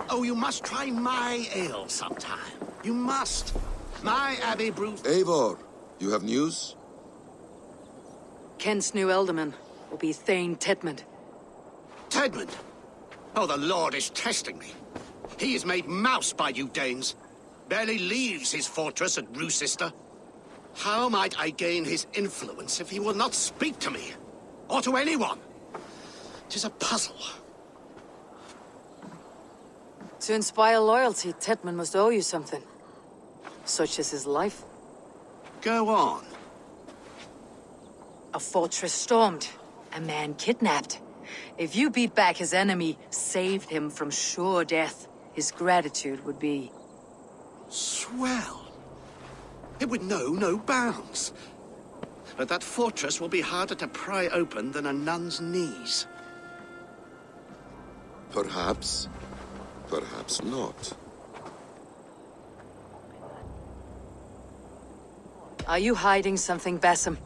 Oh, you must try my ale sometime. You must. My Abbey brews... Eivor, you have news? Kent's new ealdorman will be Thane Tedmund. Tedmund? Oh, the Lord is testing me. He is made mouse by you Danes. Barely leaves his fortress at Roosister. How might I gain his influence if he will not speak to me? Or to anyone? 'Tis a puzzle. To inspire loyalty, Tedmund must owe you something. Such as his life. Go on. A fortress stormed. A man kidnapped. If you beat back his enemy, saved him from sure death, his gratitude would be... Swell. It would know no bounds. But that fortress will be harder to pry open than a nun's knees. Perhaps. Perhaps not. Are you hiding something, Basim?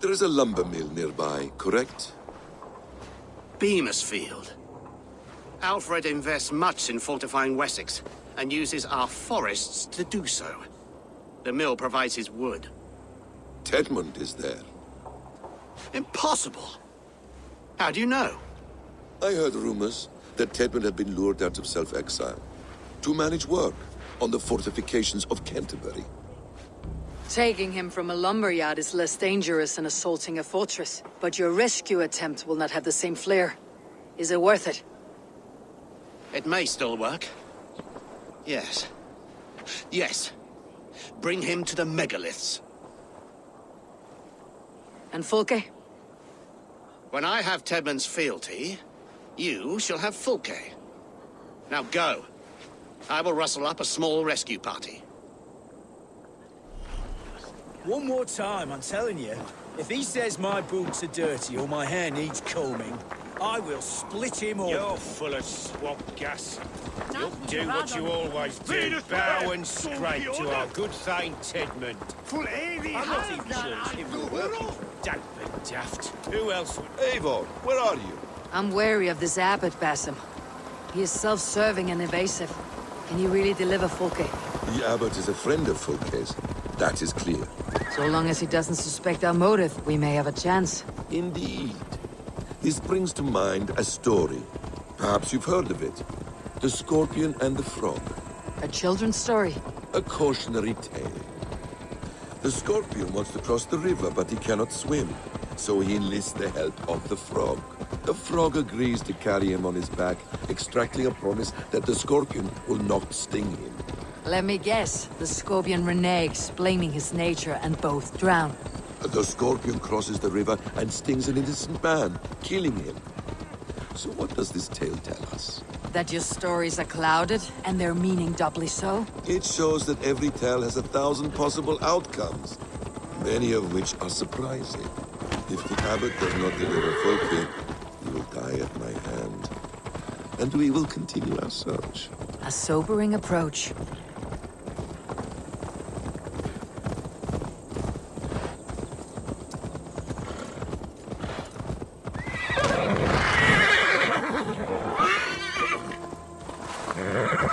There is a lumber mill nearby, correct? Beamisfield. Alfred invests much in fortifying Wessex, and uses our forests to do so. The mill provides his wood. Tedmund is there. Impossible! How do you know? I heard rumors that Tedmund had been lured out of self-exile to manage work on the fortifications of Canterbury. Taking him from a lumberyard is less dangerous than assaulting a fortress. But your rescue attempt will not have the same flair. Is it worth it? It may still work. Yes. Yes. Bring him to the megaliths. And Fulke? When I have Tedmund's fealty, you shall have Fulke. Now go. I will rustle up a small rescue party. One more time, I'm telling you. If he says my boots are dirty or my hair needs combing, I will split him up. You're full of swamp gas. You'll do what you always do, bow and scrape to our good Thane Tedmund. I'm not even sure it's him we're working for. Damp and daft. Who else would... Eivor, where are you? I'm wary of this abbot, Basim. He is self-serving and evasive. Can he really deliver Fulke? The abbot is a friend of Fulke's. That is clear. So long as he doesn't suspect our motive, we may have a chance. Indeed. This brings to mind a story. Perhaps you've heard of it. The Scorpion and the Frog. A children's story? A cautionary tale. The Scorpion wants to cross the river, but he cannot swim. So he enlists the help of the Frog. The Frog agrees to carry him on his back, extracting a promise that the Scorpion will not sting him. Let me guess. The Scorpion reneges, blaming his nature, and both drown. The Scorpion crosses the river and stings an innocent man, killing him. So what does this tale tell us? That your stories are clouded, and their meaning doubly so? It shows that every tale has 1,000 possible outcomes, many of which are surprising. If the abbot does not deliver Fulke, he will die at my hand. And we will continue our search. A sobering approach.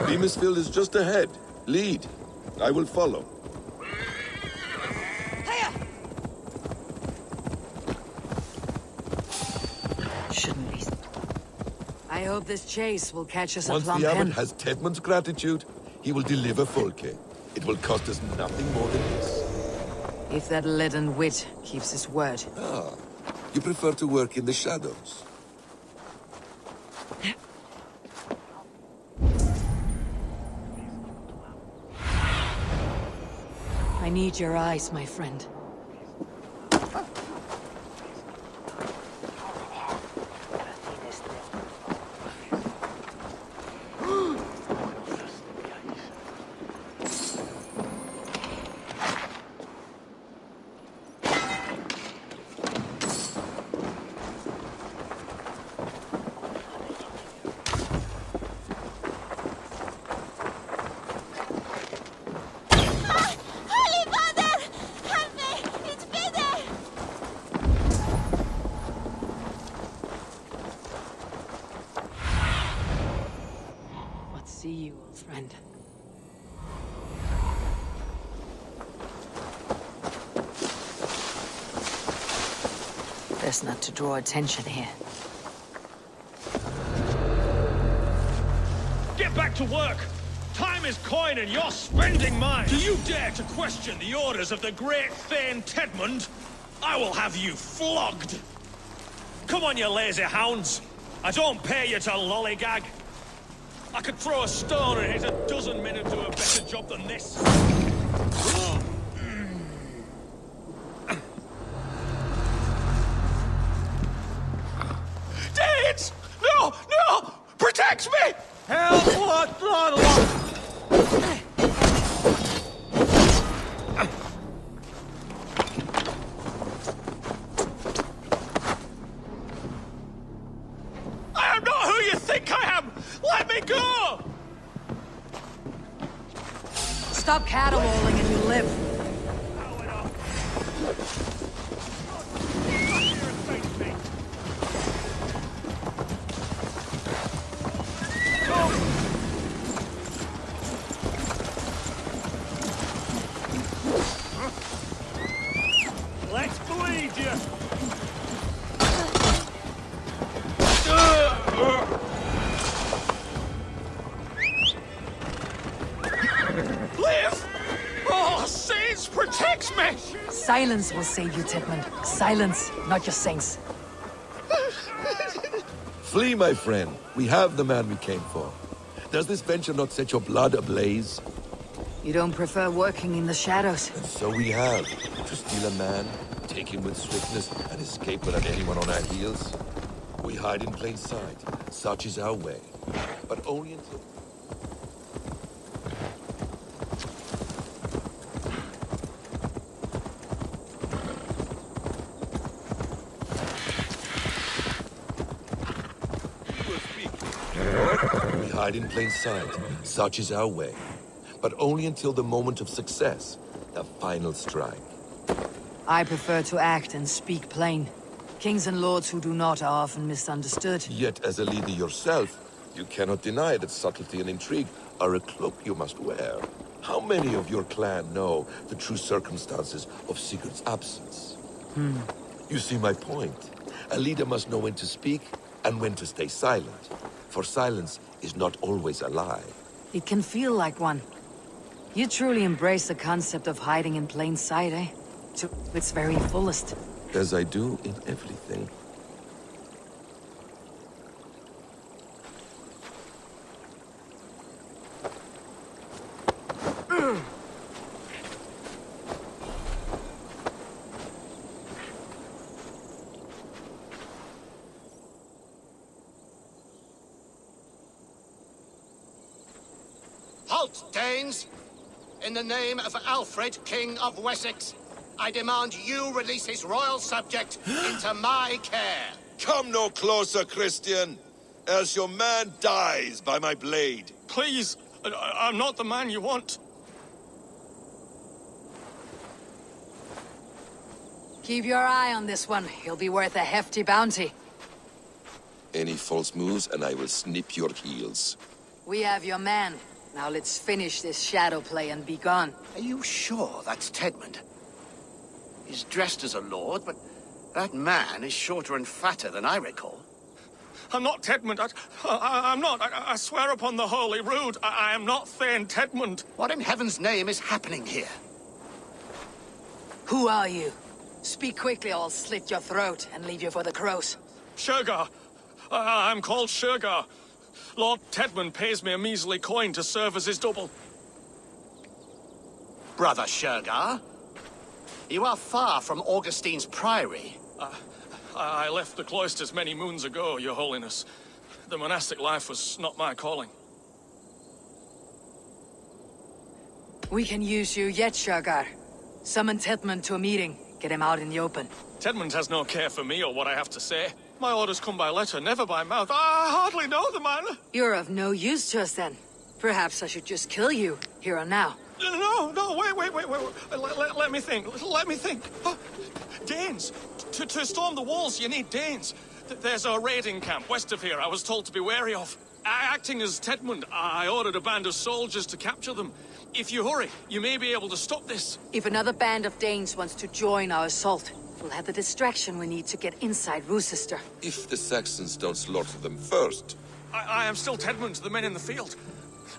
Beamisfield is just ahead. Lead. I will follow. Shouldn't be. I hope this chase will catch us Once at Plum the abbot Pen. has Tedmund's gratitude, he will deliver Fulke. It will cost us nothing more than this. If that leaden wit keeps his word. Ah, you prefer to work in the shadows. I need your eyes, my friend. Holy Father! Help me! see you, old friend. Best not to draw attention here. Get back to work! Time is coin and you're spending mine! Do you dare to question the orders of the great Thane Tedmund? I will have you flogged! Come on, you lazy hounds! I don't pay you to lollygag! I could throw a stone and hit a dozen men who do a better job than this! Danes! No! No! Protect me! Help! What? I am not who you think I am! Let me go! Stop caterwauling and you live. Let's bleed you! Live! Oh, Saints protects me! Silence will save you, Tedmund. Silence, not your saints. Flee, my friend. We have the man we came for. Does this venture not set your blood ablaze? You don't prefer working in the shadows? And so we have. To steal a man, take him with swiftness, and escape without anyone on our heels. We hide in plain sight. Such is our way. But only until... We hide in plain sight. Such is our way. But only until the moment of success, the final strike. I prefer to act and speak plain. Kings and lords who do not are often misunderstood. Yet, as a leader yourself, you cannot deny that subtlety and intrigue are a cloak you must wear. How many of your clan know the true circumstances of Sigurd's absence? You see my point. A leader must know when to speak and when to stay silent. For silence is not always a lie. It can feel like one. You truly embrace the concept of hiding in plain sight, eh? To its very fullest. As I do in everything. Halt, Danes! In the name of Alfred, King of Wessex, I demand you release his royal subject into my care. Come no closer, Christian, else your man dies by my blade. Please, I'm not the man you want. Keep your eye on this one. He'll be worth a hefty bounty. Any false moves and I will snip your heels. We have your man. Now let's finish this shadow play and be gone. Are you sure that's Tedmund? He's dressed as a lord, but that man is shorter and fatter than I recall. I'm not Tedmund. I'm not. I swear upon the Holy Rood, I am not Thane Tedmund. What in heaven's name is happening here? Who are you? Speak quickly or I'll slit your throat and leave you for the crows. SHERGAR. I'm called SHERGAR. Lord Tedmund pays me a measly coin to serve as his double. Brother SHERGAR? You are far from Augustine's priory. I left the cloisters many moons ago, Your Holiness. The monastic life was not my calling. We can use you yet, SHERGAR. Summon Tedmund to a meeting. Get him out in the open. Tedmund has no care for me or what I have to say. My orders come by letter, never by mouth. I hardly know the man. You're of no use to us then. Perhaps I should just kill you, here and now. No, wait. Let me think. Oh, Danes. To storm the walls, you need Danes. There's a raiding camp west of here I was told to be wary of. Acting as Tedmund, I ordered a band of soldiers to capture them. If you hurry, you may be able to stop this. If another band of Danes wants to join our assault, we'll have the distraction we need to get inside Rochester. If the Saxons don't slaughter them first. I am still Tedmund to the men in the field.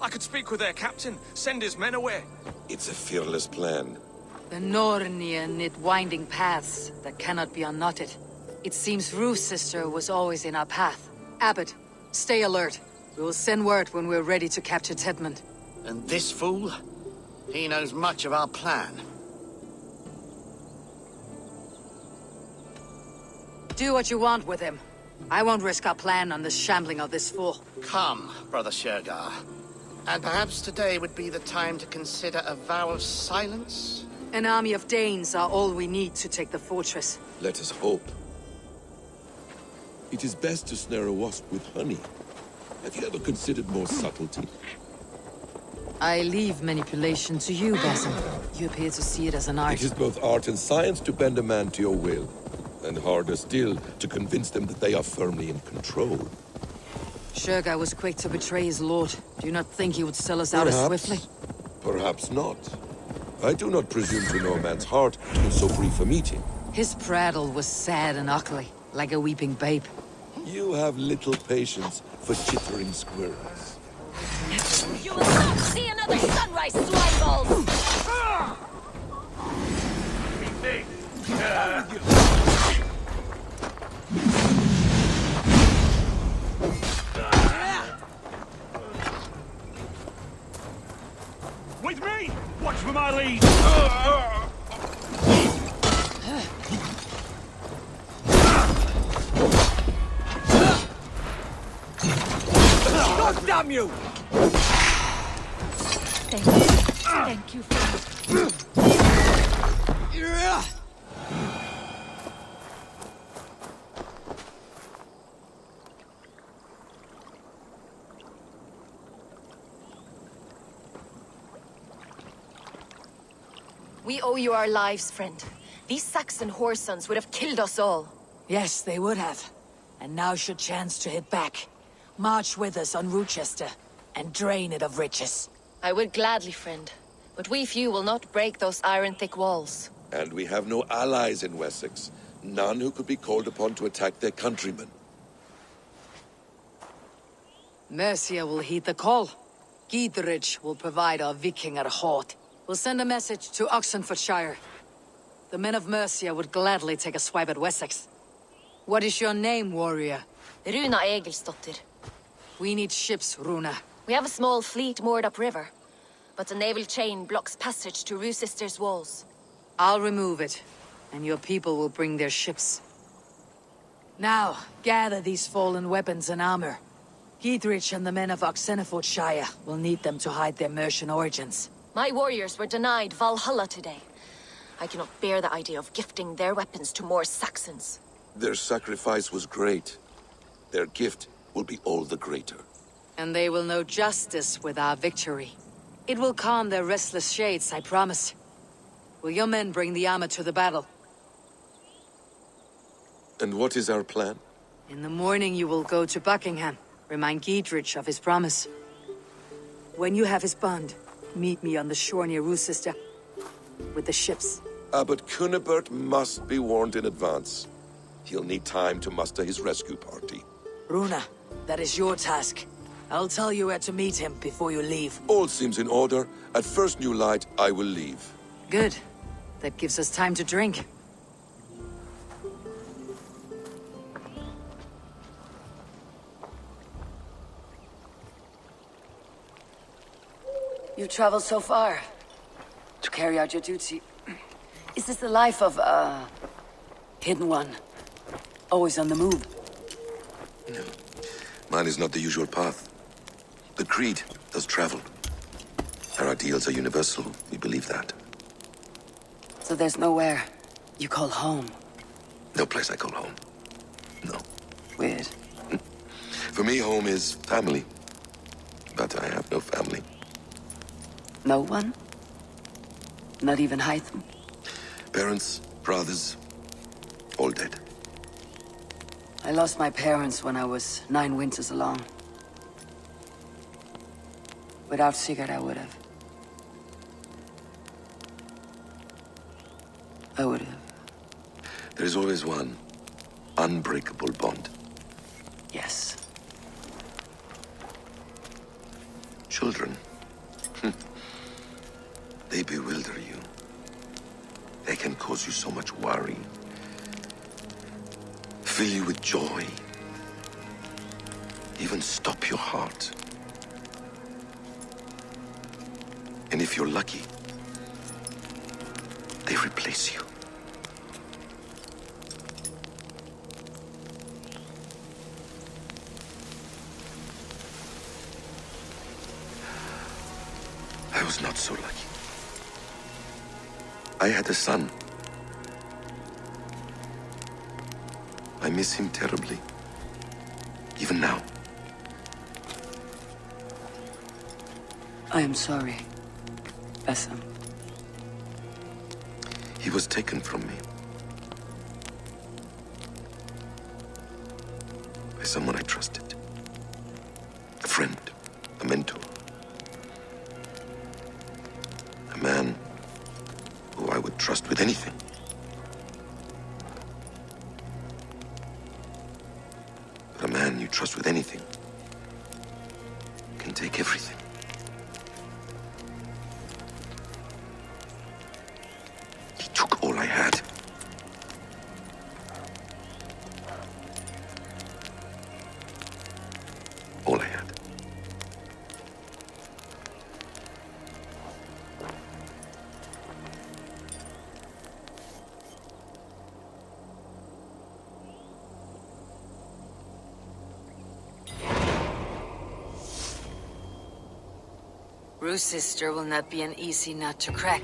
I could speak with their captain, send his men away. It's a fearless plan. The Nornia knit winding paths that cannot be unknotted. It seems Rochester was always in our path. Abbot, stay alert. We will send word when we're ready to capture Tedmund. And this fool? He knows much of our plan. Do what you want with him. I won't risk our plan on the shambling of this fool. Come, Brother Shergar. And perhaps today would be the time to consider a vow of silence? An army of Danes are all we need to take the fortress. Let us hope. It is best to snare a wasp with honey. Have you ever considered more subtlety? I leave manipulation to you, Basim. You appear to see it as an art. It is both art and science to bend a man to your will. And harder still, to convince them that they are firmly in control. Shergar was quick to betray his lord. Do you not think he would sell us out as swiftly? Perhaps not. I do not presume to know a man's heart in so brief a meeting. His prattle was sad and ugly, like a weeping babe. You have little patience for chittering squirrels. You will not see another sunrise, slime balls! With me! Watch for my lead! God damn you! Thank you. Thank you, friend. We owe you our lives, friend. These Saxon whoresons would have killed us all. Yes, they would have. And now should chance to hit back. March with us on Rochester, and drain it of riches. I would gladly, friend. But we few will not break those iron-thick walls. And we have no allies in Wessex. None who could be called upon to attack their countrymen. Mercia will heed the call. Gidrich will provide our Vikingar Hort. We'll send a message to Oxenfordshire. The men of Mercia would gladly take a swipe at Wessex. What is your name, warrior? Runa Egilsdottir. We need ships, Runa. We have a small fleet moored upriver, but a naval chain blocks passage to Rochester's walls. I'll remove it, and your people will bring their ships. Now, gather these fallen weapons and armor. Gidrich and the men of Oxenfordshire will need them to hide their Mercian origins. My warriors were denied Valhalla today. I cannot bear the idea of gifting their weapons to more Saxons. Their sacrifice was great. Their gift will be all the greater. And they will know justice with our victory. It will calm their restless shades, I promise. Will your men bring the armor to the battle? And what is our plan? In the morning you will go to Buckingham. Remind Gidrich of his promise. When you have his bond, meet me on the shore near Rochester with the ships. Abbot Cunibert must be warned in advance. He'll need time to muster his rescue party. Runa, that is your task. I'll tell you where to meet him before you leave. All seems in order. At first new light, I will leave. Good. That gives us time to drink. You traveled so far to carry out your duty. Is this the life of a hidden one? Always on the move? No. Mine is not the usual path. The Creed does travel. Our ideals are universal. We believe that. So there's nowhere you call home? No place I call home. No. Weird. For me, home is family. But I have no family. No one? Not even Hytham? Parents, brothers, all dead. I lost my parents when I was 9 winters along. Without Sigurd, I would have. I would have. There is always one unbreakable bond. Yes. Children. They bewilder you. They can cause you so much worry. Fill you with joy. Even stop your heart. And if you're lucky, they replace you. I was not so lucky. I had a son. I miss him terribly. Even now. I am sorry, Basim. He was taken from me. By someone I trusted. A friend, a mentor. A man who I would trust with anything. But a man you trust with anything can take everything. He took all I had. All I had. Rue's sister will not be an easy nut to crack.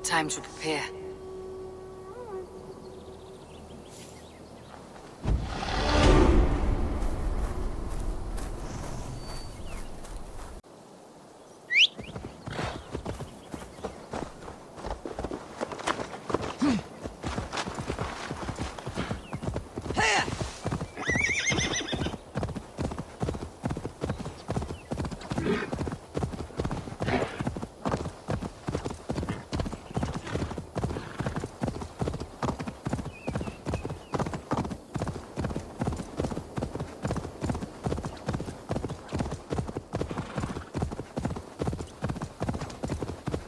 Time to prepare.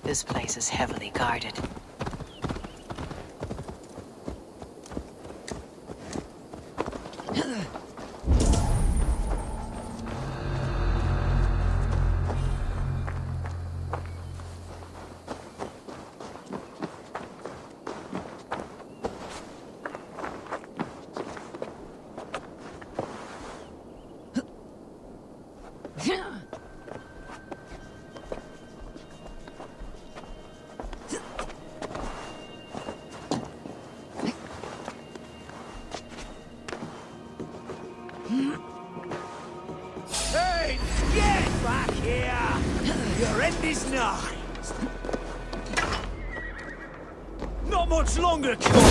This place is heavily guarded. Hey, get back here! Your end is nigh. Not much longer, Cole.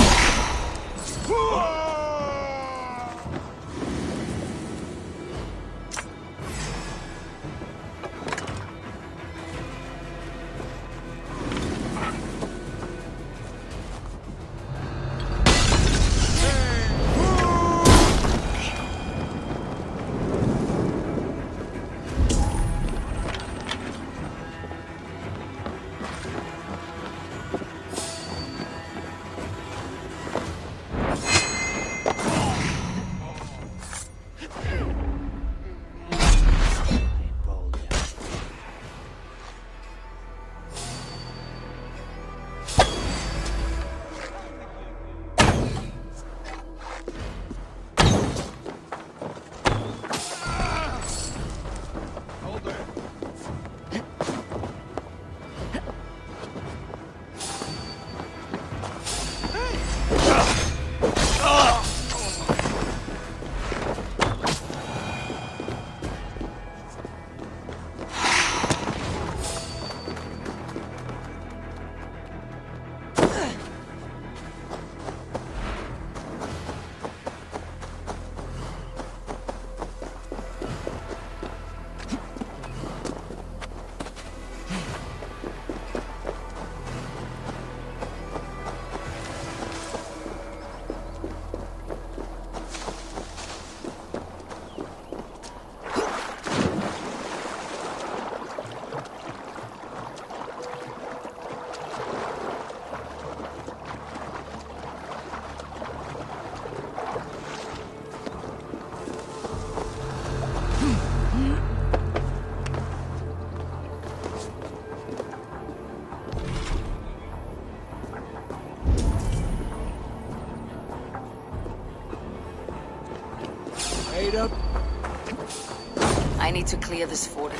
I need to clear this fort.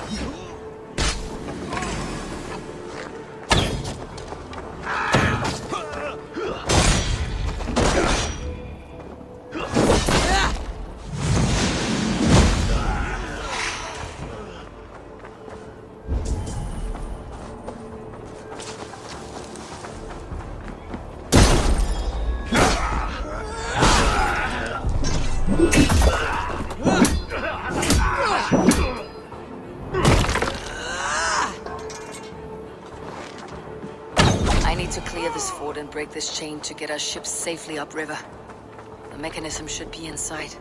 I need to clear this fort and break this chain to get our ships safely upriver. The mechanism should be inside.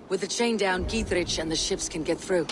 With the chain down, Gietrich and the ships can get through.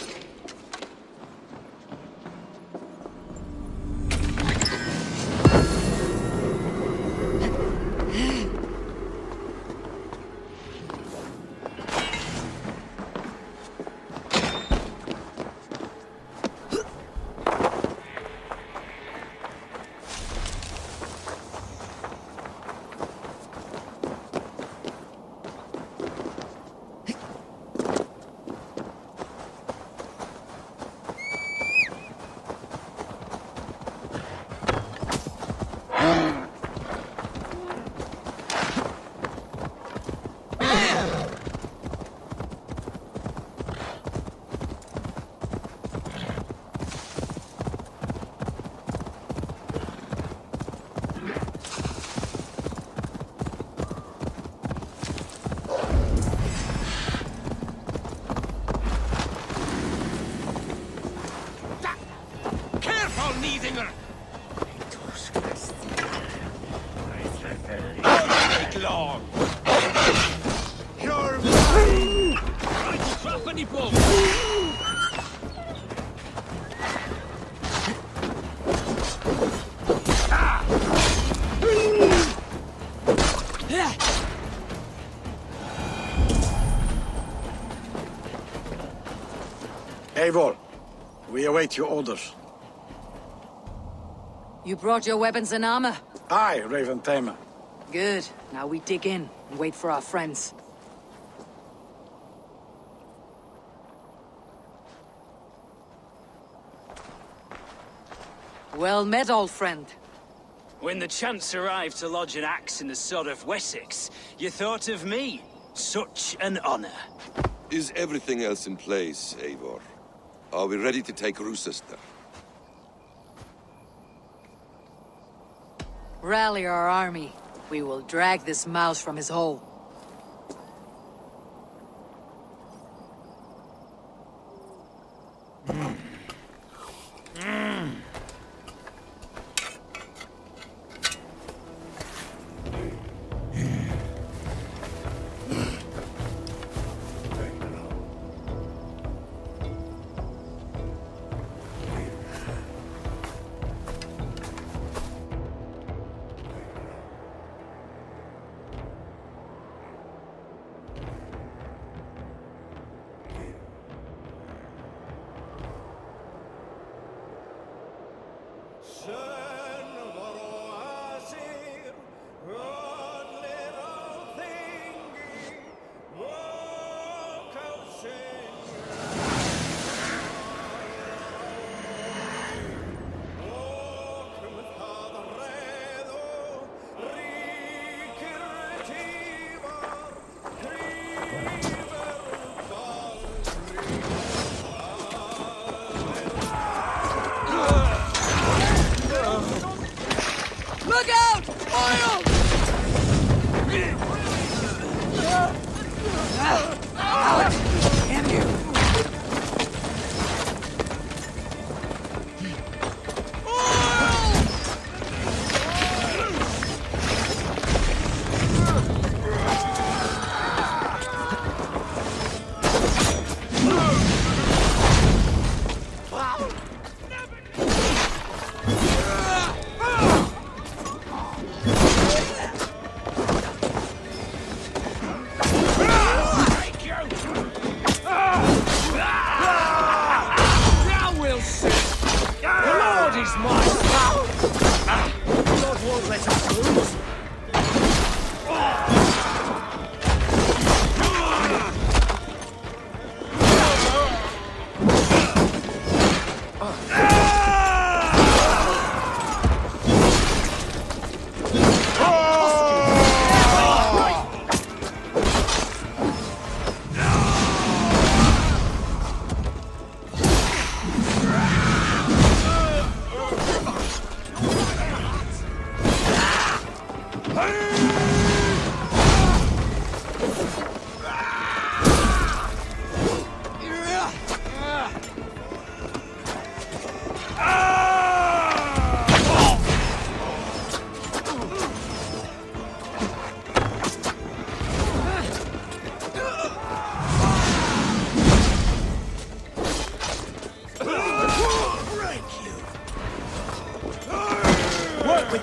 Eivor, we await your orders. You brought your weapons and armor? Aye, Raven Tamer. Good. Now we dig in and wait for our friends. Well met, old friend. When the chance arrived to lodge an axe in the sod of Wessex, you thought of me. Such an honor. Is everything else in place, Eivor? Are we ready to take Rochester? Rally our army. We will drag this mouse from his hole.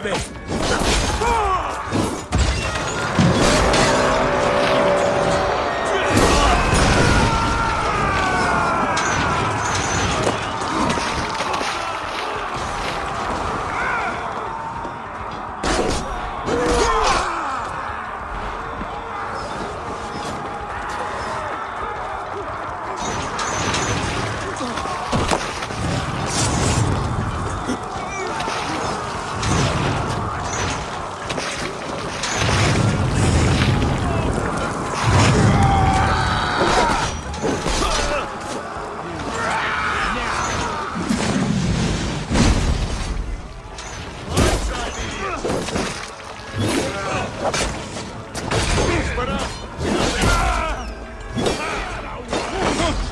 with me!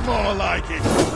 More like it.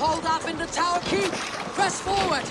hold up in the tower keep. Press forward.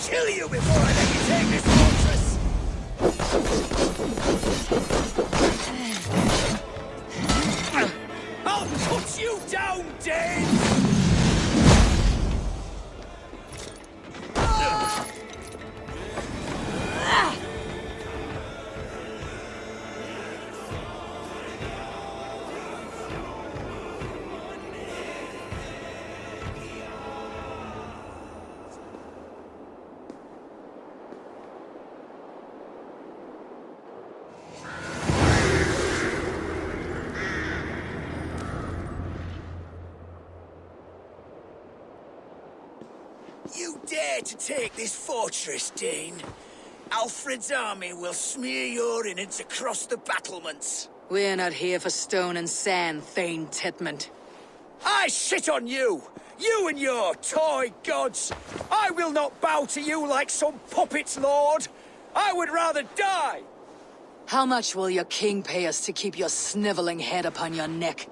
Kill you before I let you take this fortress! I'll put you down, Dane! You dare to take this fortress, Dane? Alfred's army will smear your innards across the battlements. We're not here for stone and sand, Thane Tedmund. I shit on you! You and your toy gods! I will not bow to you like some puppet's lord! I would rather die! How much will your king pay us to keep your sniveling head upon your neck?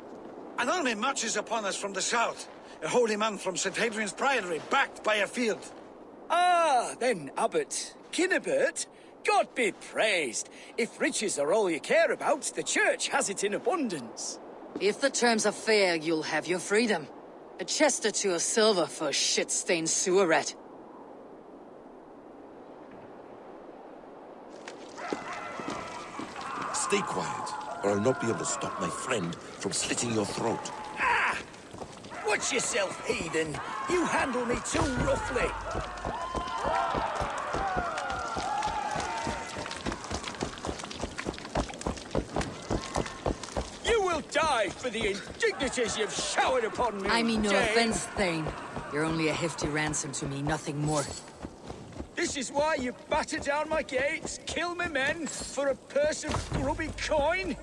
An army marches upon us from the south. A holy man from St. Hadrian's Priory, backed by a field. Ah, then, Abbot Kinnebert, God be praised. If riches are all you care about, the church has it in abundance. If the terms are fair, you'll have your freedom. A chest or two of silver for a shit-stained sewer rat. Stay quiet, or I'll not be able to stop my friend from slitting your throat. Ah! Watch yourself, heathen. You handle me too roughly. You will die for the indignities you've showered upon me. I mean no Dane. offense, Thane. You're only a hefty ransom to me, nothing more. This is why you batter down my gates, kill my men, for a purse of grubby coin?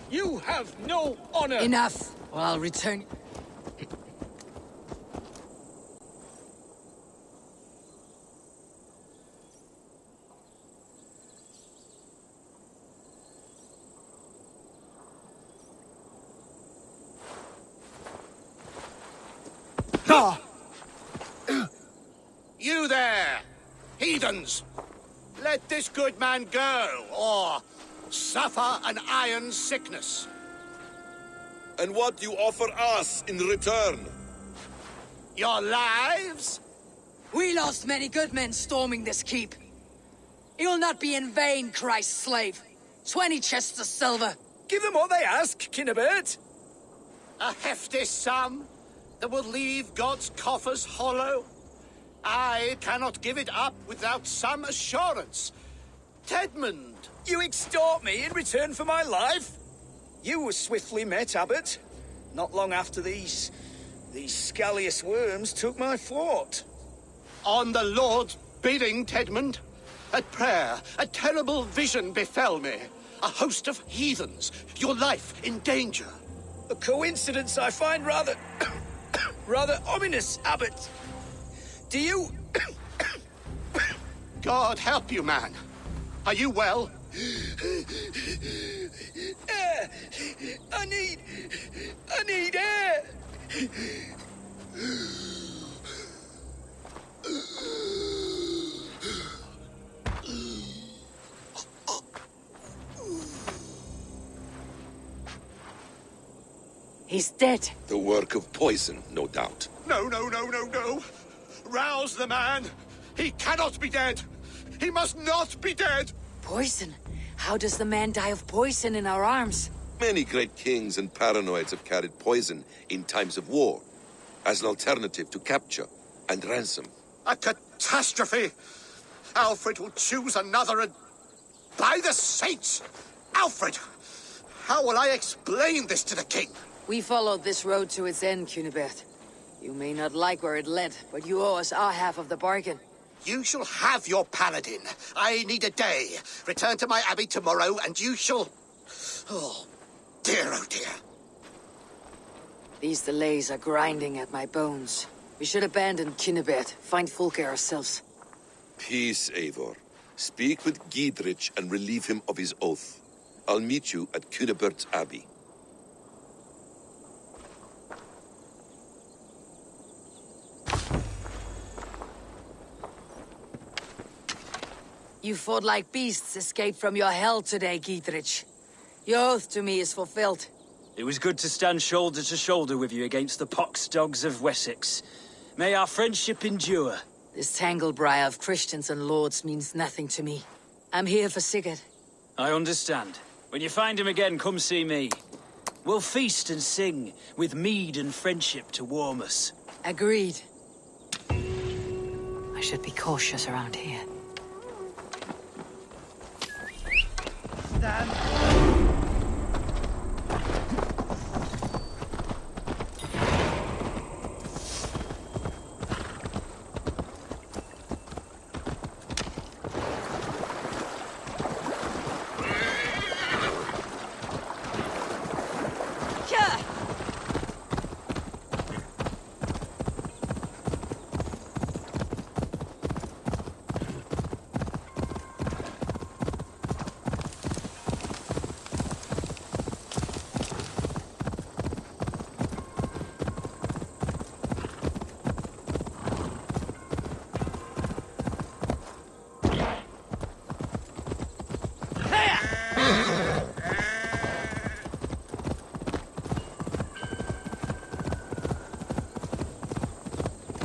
You have no honor! Enough, or I'll return... You there, heathens! Let this good man go, or suffer an iron sickness. And what do you offer us in return? Your lives? We lost many good men storming this keep. It will not be in vain, Christ's slave. 20 chests of silver. Give them what they ask, Kinnebert. A hefty sum that will leave God's coffers hollow. I cannot give it up without some assurance. Tedmund! You extort me in return for my life? You were swiftly met, Abbot. Not long after these scallious worms took my fort. On the Lord's bidding, Tedmund. At prayer, a terrible vision befell me. A host of heathens, your life in danger. A coincidence I find rather... rather ominous, Abbot. Do you... God help you, man. Are you well? Air! I need air! He's dead. The work of poison, no doubt. No, no, no, no, no. Rouse the man. He cannot be dead. He must not be dead. Poison? How does the man die of poison in our arms? Many great kings and paranoids have carried poison in times of war, as an alternative to capture and ransom. A catastrophe. Alfred will choose another and... By the saints! Alfred! How will I explain this to the king? We followed this road to its end, Cunibert. You may not like where it led, but you owe us our half of the bargain. You shall have your paladin. I need a day. Return to my abbey tomorrow, and you shall... Oh, oh dear. These delays are grinding at my bones. We should abandon Cunibert, find Fulke ourselves. Peace, Eivor. Speak with Giedrich and relieve him of his oath. I'll meet you at Cunebert's Abbey. You fought like beasts escaped from your hell today, Giedrich. Your oath to me is fulfilled. It was good to stand shoulder to shoulder with you against the pox dogs of Wessex. May our friendship endure. This tangle-briar of Christians and lords means nothing to me. I'm here for Sigurd. I understand. When you find him again, come see me. We'll feast and sing, with mead and friendship to warm us. Agreed. I should be cautious around here.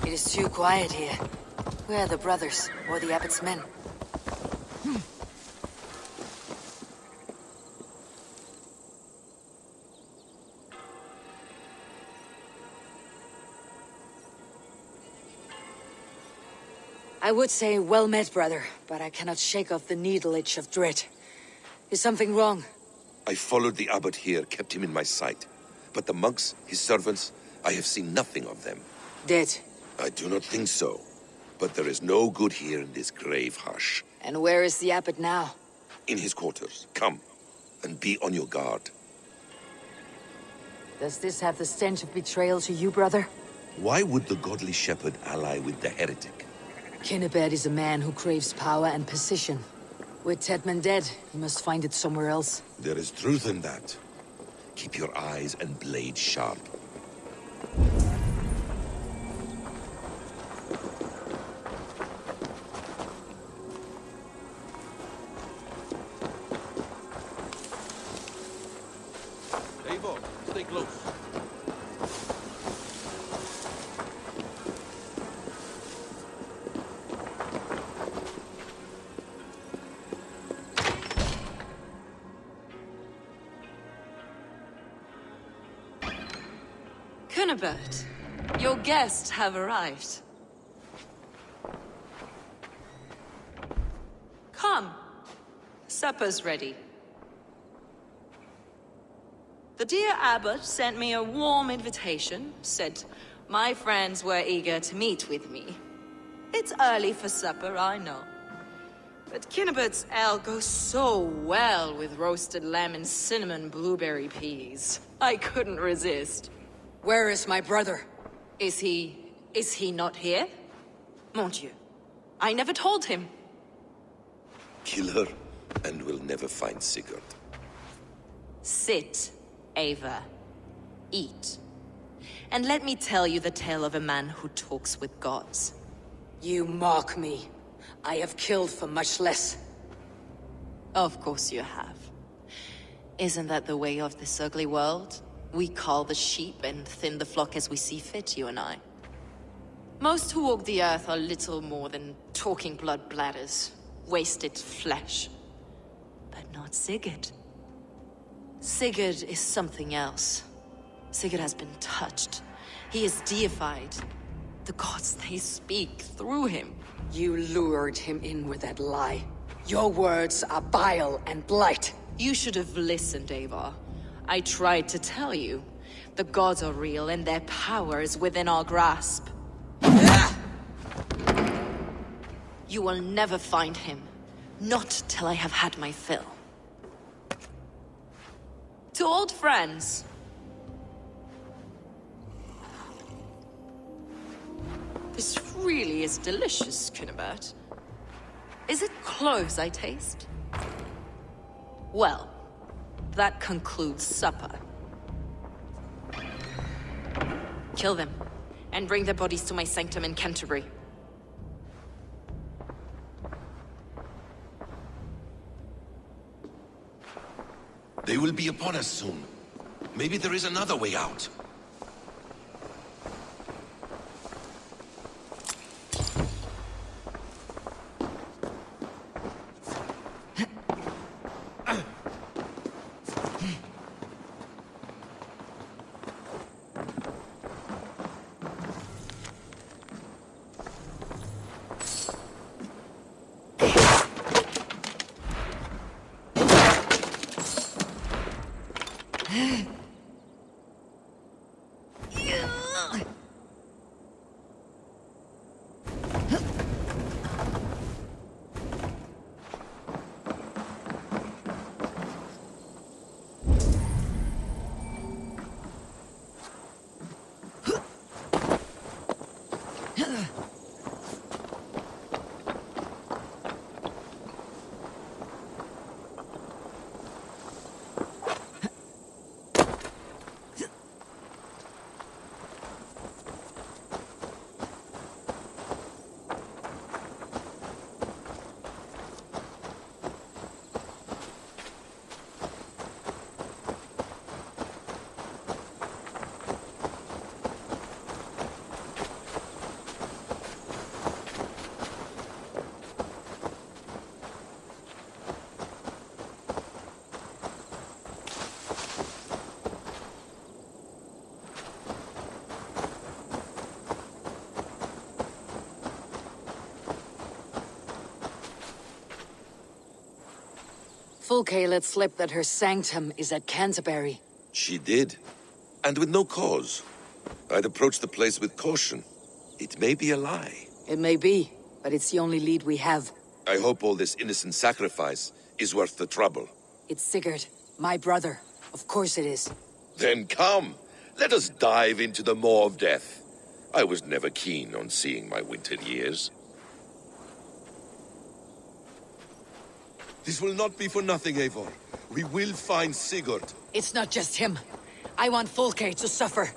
It is too quiet here. Where are the brothers, or the abbot's men? I would say well met, brother, but I cannot shake off the needle itch of dread. Is something wrong? I followed the abbot here, kept him in my sight. But the monks, his servants, I have seen nothing of them. Dead. I do not think so. But there is no good here in this grave hush. And where is the abbot now? In his quarters. Come, and be on your guard. Does this have the stench of betrayal to you, brother? Why would the godly shepherd ally with the heretic? Kinnebert is a man who craves power and position. With Tedman dead, he must find it somewhere else. There is truth in that. Keep your eyes and blade sharp. Eivor, stay close. Kinnebert, your guests have arrived. Come. Supper's ready. The dear abbot sent me a warm invitation, said my friends were eager to meet with me. It's early for supper, I know. But Kinnebert's ale goes so well with roasted lamb and cinnamon blueberry peas. I couldn't resist. Where is my brother? Is he not here? Mon Dieu. I never told him. Kill her, and we'll never find Sigurd. Sit, Ava. Eat. And let me tell you the tale of a man who talks with gods. You mock me. I have killed for much less. Of course you have. Isn't that the way of this ugly world? We cull the sheep and thin the flock as we see fit, you and I. Most who walk the earth are little more than talking blood bladders, wasted flesh. But not Sigurd. Sigurd is something else. Sigurd has been touched. He is deified. The gods, they speak through him. You lured him in with that lie. Your words are bile and blight. You should have listened, Ava. I tried to tell you. The gods are real and their power is within our grasp. You will never find him. Not till I have had my fill. To old friends. This really is delicious, Kinnebert. Is it clothes I taste? Well, that concludes supper. Kill them, and bring their bodies to my sanctum in Canterbury. They will be upon us soon. Maybe there is another way out. Fulke let slip that her sanctum is at Canterbury. She did. And with no cause. I'd approach the place with caution. It may be a lie. It may be, but it's the only lead we have. I hope all this innocent sacrifice is worth the trouble. It's Sigurd, my brother. Of course it is. Then come! Let us dive into the maw of death. I was never keen on seeing my winter years. This will not be for nothing, Eivor. We will find Sigurd. It's not just him. I want Fulke to suffer.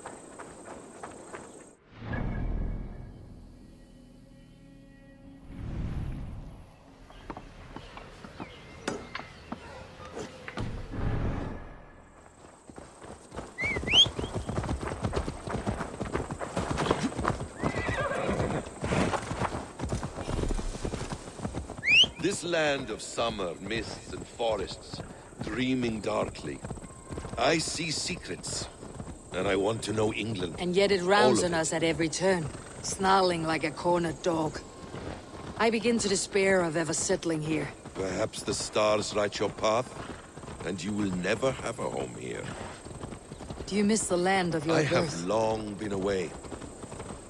This land of summer, mists and forests, dreaming darkly. I see secrets. And I want to know England. And yet it rounds All of on it. us at every turn, snarling like a cornered dog. I begin to despair of ever settling here. Perhaps the stars write your path, and you will never have a home here. Do you miss the land of your I birth? have long been away.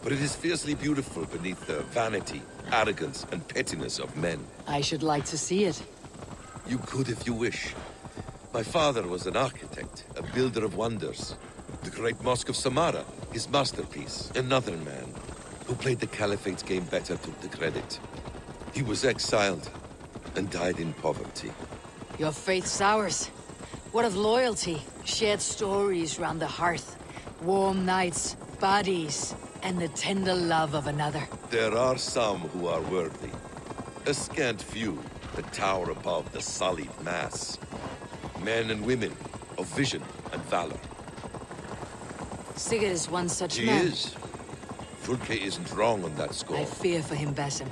But it is fiercely beautiful beneath the vanity, arrogance, and pettiness of men. I should like to see it. You could if you wish. My father was an architect, a builder of wonders. The great Mosque of Samarra, his masterpiece. Another man, who played the Caliphate's game better, took the credit. He was exiled, and died in poverty. Your faith sours. What of loyalty? Shared stories round the hearth. Warm nights, bodies, and the tender love of another. There are some who are worthy. A scant few that tower above the sullied mass. Men and women of vision and valor. Sigurd is one such He man. is. Fulke isn't wrong on that score. I fear for him, Basim.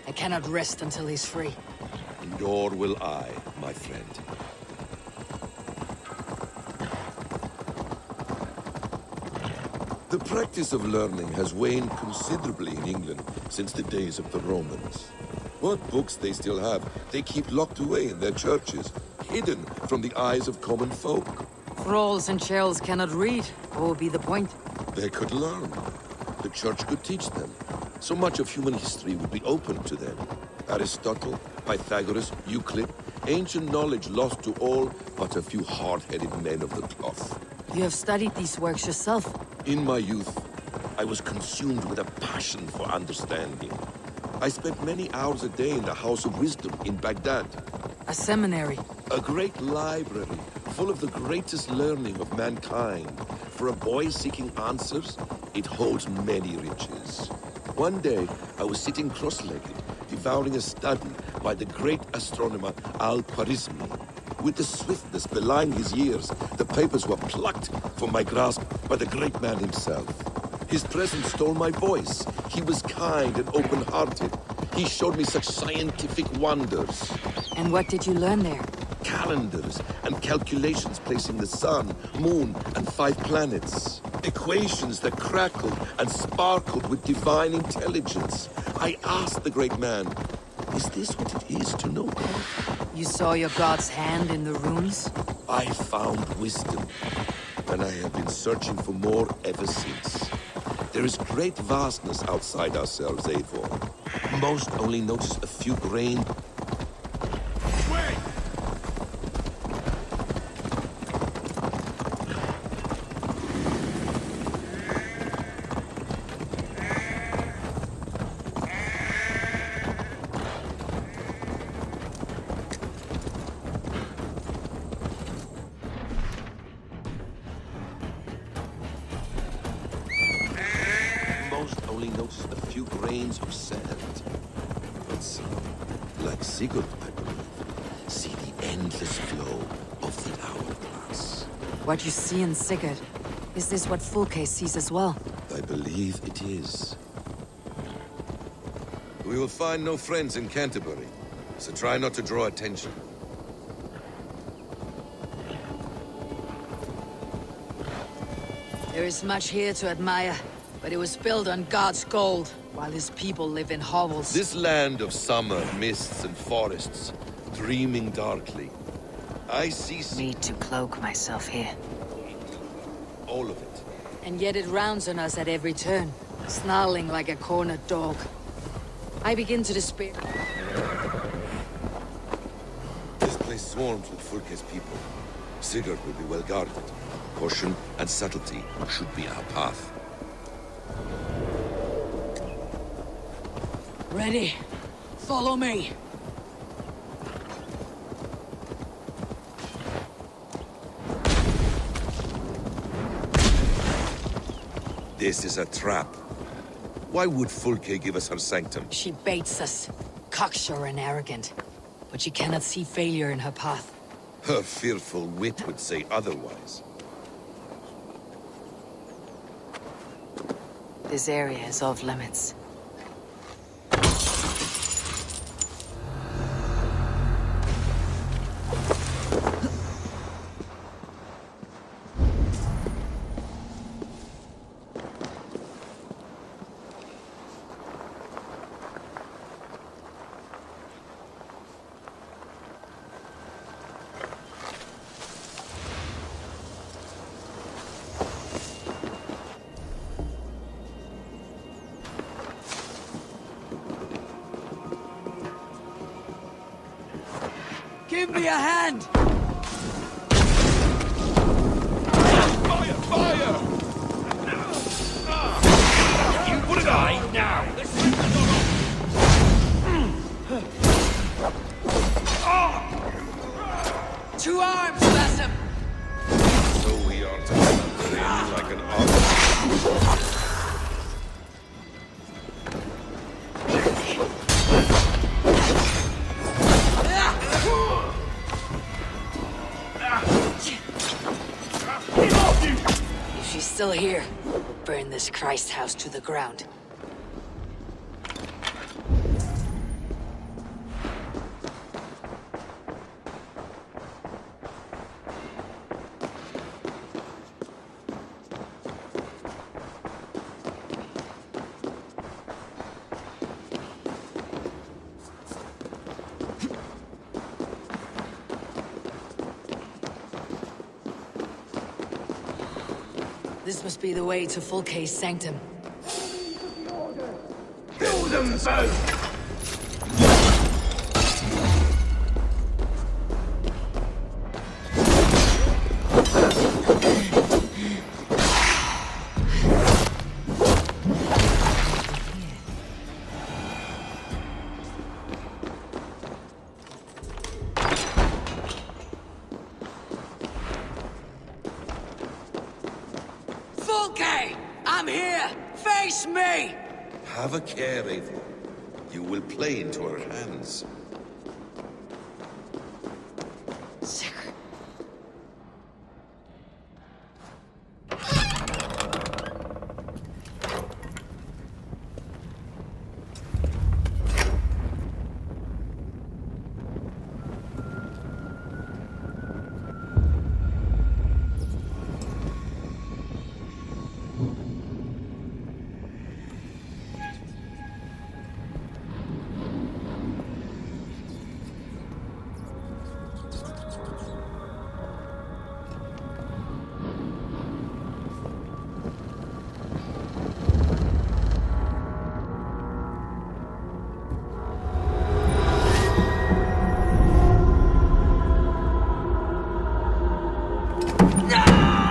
I cannot rest until he's free. Nor will I, my friend. The practice of learning has waned considerably in England since the days of the Romans. What books they still have, they keep locked away in their churches, hidden from the eyes of common folk. Thralls and churls cannot read. What would be the point? They could learn. The church could teach them. So much of human history would be open to them. Aristotle, Pythagoras, Euclid, ancient knowledge lost to all but a few hard-headed men of the cloth. You have studied these works yourself. In my youth, I was consumed with a passion for understanding. I spent many hours a day in the House of Wisdom in Baghdad. A seminary. A great library full of the greatest learning of mankind. For a boy seeking answers, it holds many riches. One day, I was sitting cross-legged, devouring a study by the great astronomer Al-Khwarizmi. With the swiftness belying his years, the papers were plucked from my grasp by the great man himself. His presence stole my voice. He was kind and open-hearted. He showed me such scientific wonders. And what did you learn there? Calendars and calculations placing the sun, moon, and 5 planets. Equations that crackled and sparkled with divine intelligence. I asked the great man, is this what it is to know God? You saw your god's hand in the runes? I found wisdom, and I have been searching for more ever since. There is great vastness outside ourselves, Eivor. Most only notice a few grain. Wait! Most only notice a few grains of sand. But some, like Sigurd, I believe, see the endless flow of the hourglass. What you see in Sigurd, is this what Fulke sees as well? I believe it is. We will find no friends in Canterbury, so try not to draw attention. There is much here to admire, but it was built on God's gold, while his people live in hovels. This land of summer, mists and forests, dreaming darkly. I see Need to cloak myself here. all of it. And yet it rounds on us at every turn, snarling like a cornered dog. I begin to despair. This place swarms with Fulke's people. Sigurd will be well guarded. Caution and subtlety should be our path. Ready? Follow me. This is a trap. Why would Fulke give us her sanctum? She baits us, cocksure and arrogant. But she cannot see failure in her path. Her fearful wit would say otherwise. This area is off limits. Give me a hand! Fire! Fire! You would die now! Two arms, Basim! So we are to wander in like an ox. If she's still here, burn this Christ house to the ground. This must be the way to Fulke's sanctum. Kill them both! Fulke! I'm here! Face me! Have a care, Eivor. You will play into our hands. Sicker.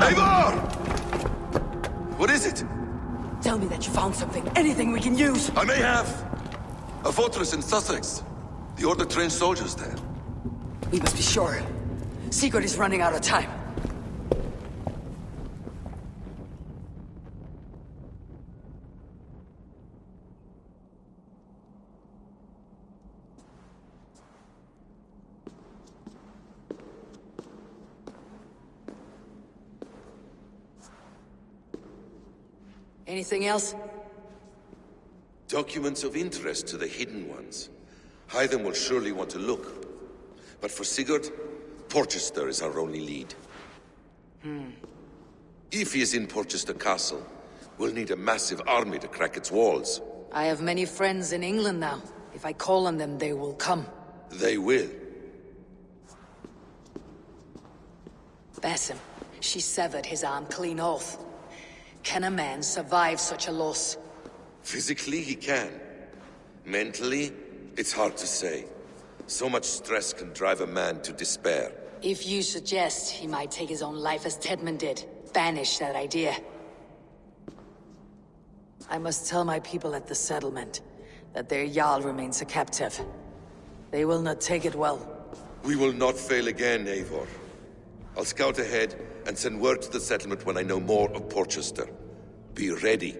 Eivor! What is it? Tell me that you found something. Anything we can use. I may have. A fortress in Sussex. The Order trained soldiers there. We must be sure. Sigurd is running out of time. Anything else? Documents of interest to the Hidden Ones. Hytham will surely want to look. But for Sigurd, Porchester is our only lead. If he is in Porchester Castle, we'll need a massive army to crack its walls. I have many friends in England now. If I call on them, they will come. They will. Basim, she severed his arm clean off. Can a man survive such a loss? Physically, he can. Mentally, it's hard to say. So much stress can drive a man to despair. If you suggest he might take his own life as Tedman did, banish that idea. I must tell my people at the settlement that their Jarl remains a captive. They will not take it well. We will not fail again, Eivor. I'll scout ahead and send word to the settlement when I know more of Porchester. Be ready.